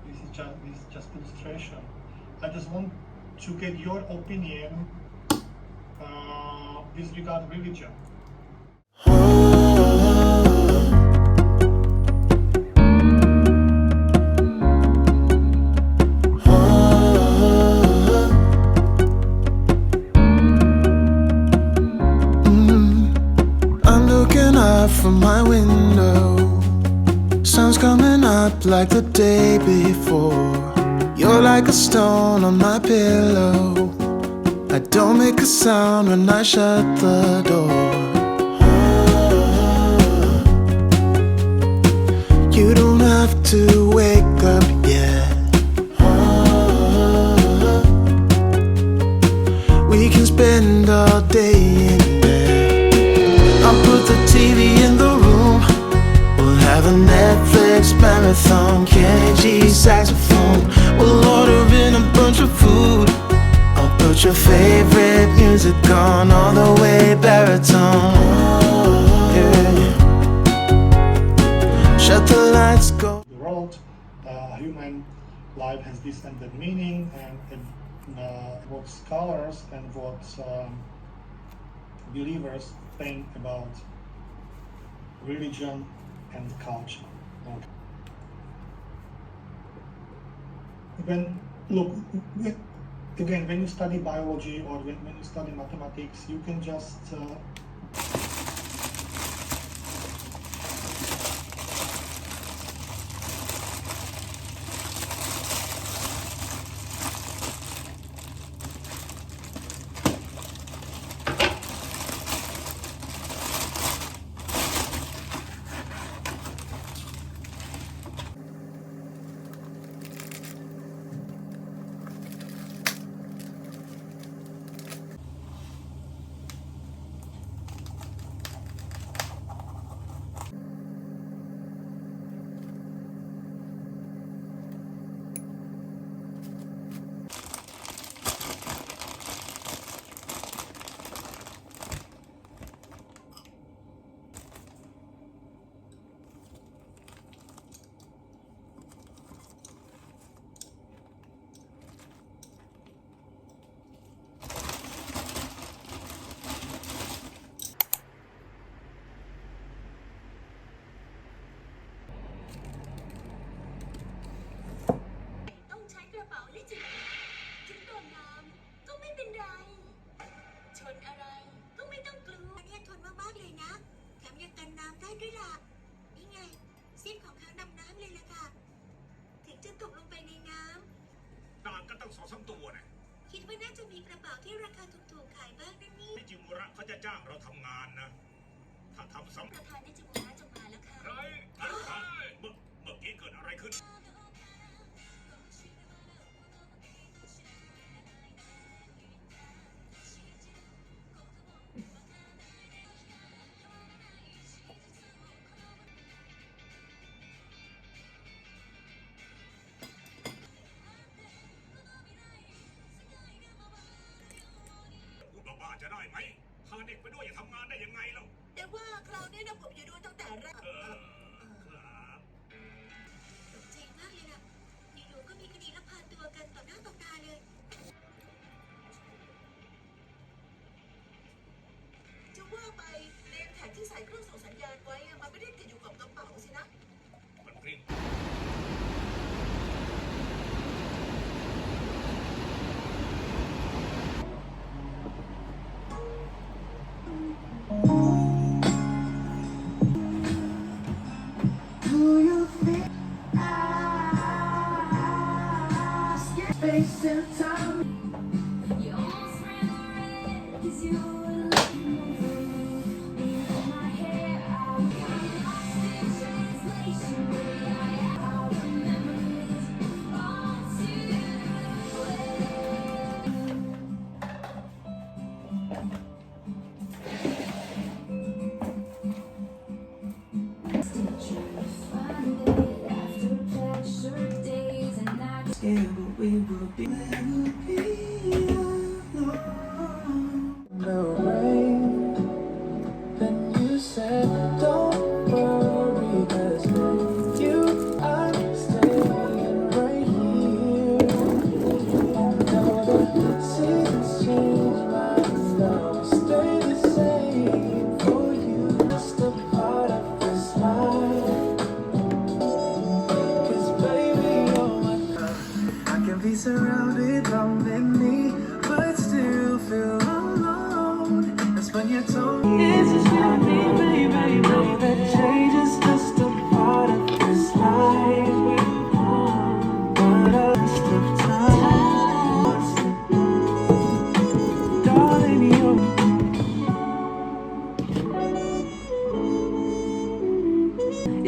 This is just illustration. I just want to get your opinion with regard to religion. I'm looking out from my window. Sun's coming up like the day before. You're like a stone on my pillow. I don't make a sound when I shut the door. You don't have to wake up yet. We can spend all day in bed. I'll put the TV in the room. We'll have a Netflix marathon, Kenny G saxophone. We'll order in a bunch of food. I'll put your favorite music on all the way baritone. Yeah. Shut the lights, go. The world, human life has this and that meaning, and what scholars and what believers think about religion and culture. Okay. When you study biology or when you study mathematics, you can justคิดว่าน่าจะมีกระเป๋าที่ราคาถูกๆขายบ้างนั่นนี่ที่จิมุระเขาจะจ้างเราทำงานนะถ้าทำสำประธานที่จิมุระจะมาแล้วค่ะเมื่อกี้เกิดอะไรขึ้นจะได้ไหมพาเด็กไปด้วยอย่าทำงานได้ยังไงเราแต่ว่าคราวนี้นะผมอยู่ด้วยตั้งแต่แรกครับตกใจมากเลยนะอยู่ๆก็มีคดีลักพาตัวกันต่อหน้าต่อตาเลยจะว่าไปเลนแท็กที่ใส่เครื่องส่งสัญญาณไว้มันไม่ได้ติดอยู่กับกระเป๋าสินะมันกริ้ง space and time. You almost ran the red 'cause you were looking over me in my hair. I'm lost in translation, but I remember it all too well. Stitches, find it after patchwork days and nights. Yeah, but we will be alone. The rain, then you said, don't worry, 'cause with you I'm staying right here. Though the seasons change, my love stay the same for you. Just a part of this life. 'Cause baby, you're my I can be surrounded by many, but still feel alone. That's when you told me it's a journey, baby. Know that change is just a part of this life. But a waste of time, darling, you.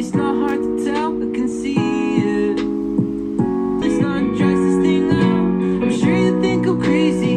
It's not hard to tell, I can see it. Let's not dress this thing out. I'm sure you think I'm crazy.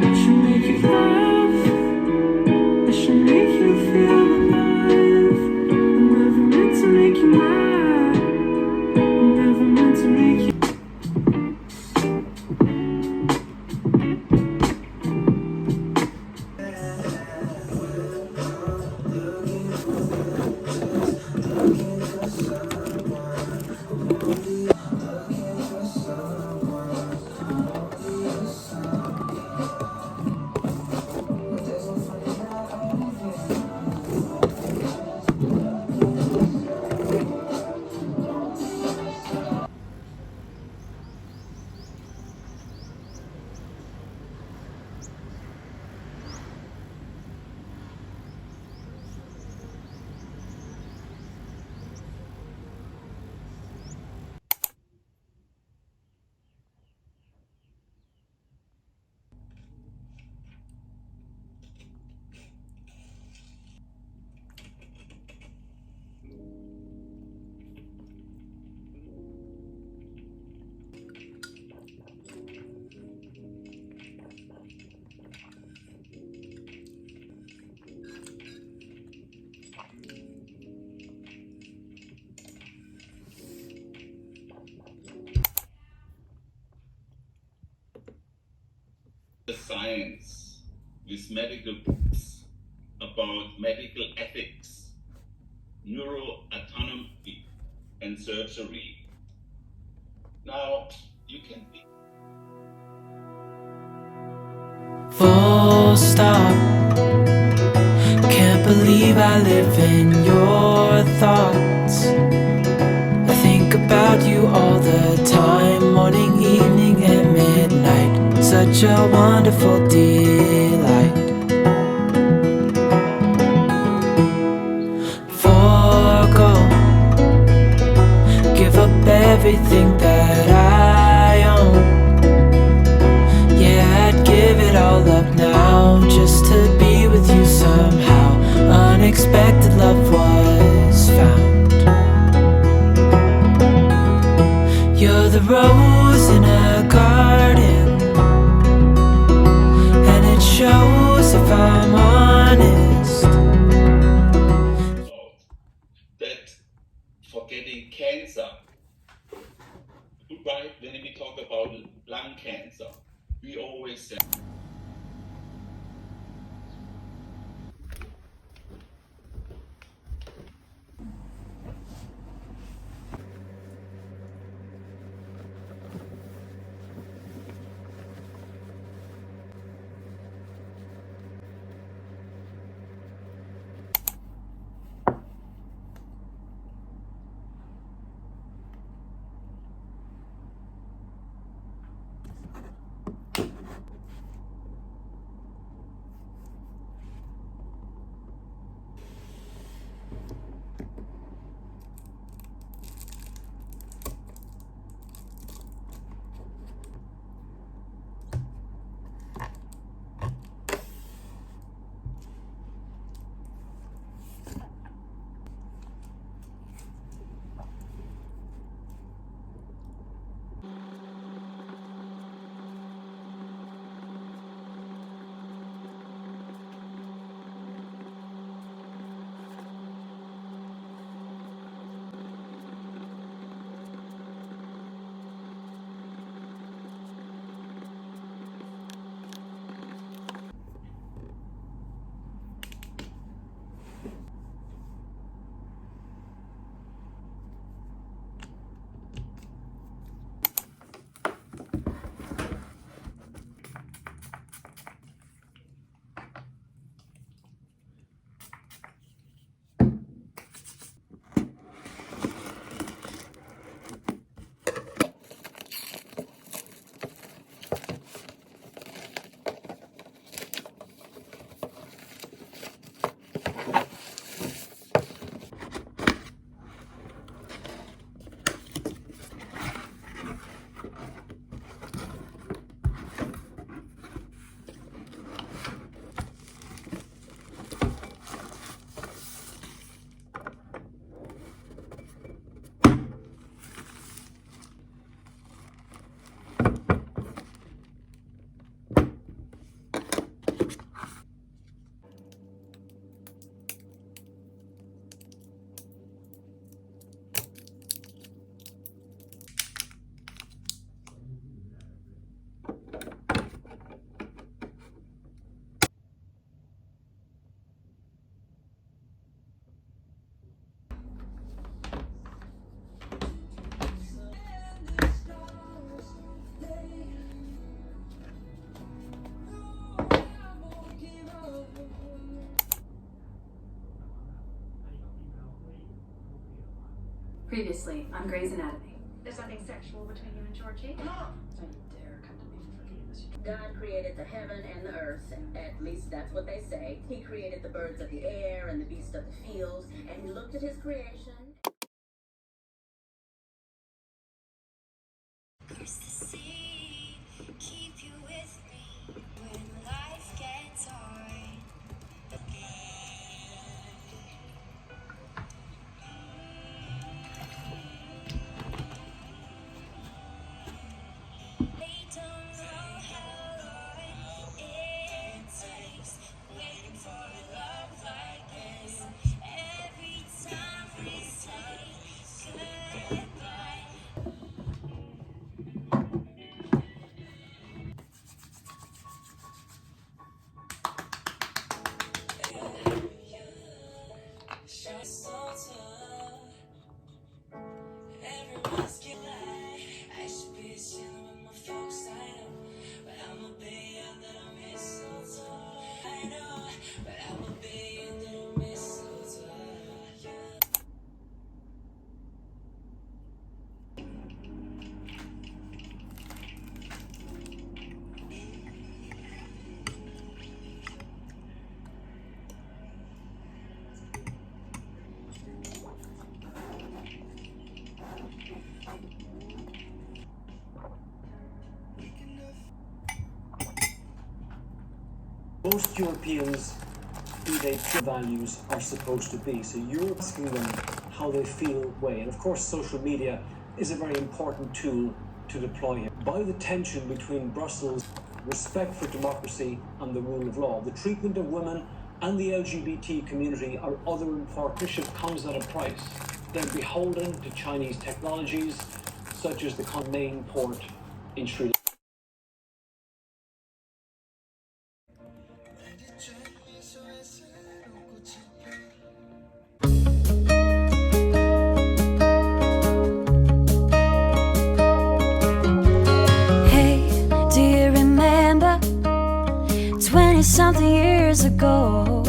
I should make you laugh. I should make you feel alive. I'm never meant to make you mad. I'm never meant to make you. The science with medical books about medical ethics, neuroanatomy, and surgery. Now, you can be. Full stop. Can't believe I live in your thoughts. I think about you all the time, morning, evening, and midnight. Such a wonderful delight. Forgo, give up everything that I own. Yeah, I'd give it all up now just to be with you somehow. Unexpected love was found. You're the rose in a garden, and it shows if I'm honest. That forgetting cancer, right? When we talk about lung cancer, we always say Previously on Grey's Anatomy. There's nothing sexual between you and Georgie? Don't you dare come to me for forgiveness. God created the heaven and the earth, at least that's what they say. He created the birds of the air and the beasts of the field, and he looked at his creation. Cross the sea, keep you with me when life gets hard. They don't know how long it takes waiting for a love like this. Every time we say goodbye. So tough. Everyone's getting lie. I should be chilling with my folks, I know. But I'm a bit under the mistletoe. I know, but I'm a bit under the mistletoe. Most Europeans, be they true values, are supposed to be. So you're asking them how they feel way. And of course, social media is a very important tool to deploy here. By the tension between Brussels' respect for democracy and the rule of law, the treatment of women and the LGBT community are other important. Partnership comes at a price. They're beholden to Chinese technologies, such as the main port in Sri Lanka. Hey, do you remember 20-something years ago?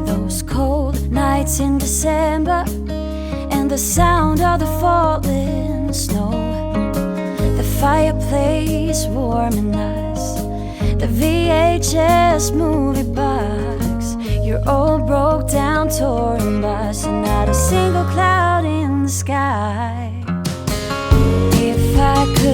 Those cold nights in December and the sound of the falling snow. The fireplace warming us, the VHS movie box, your old broke down touring bus, and not a single cloud in the sky. If I could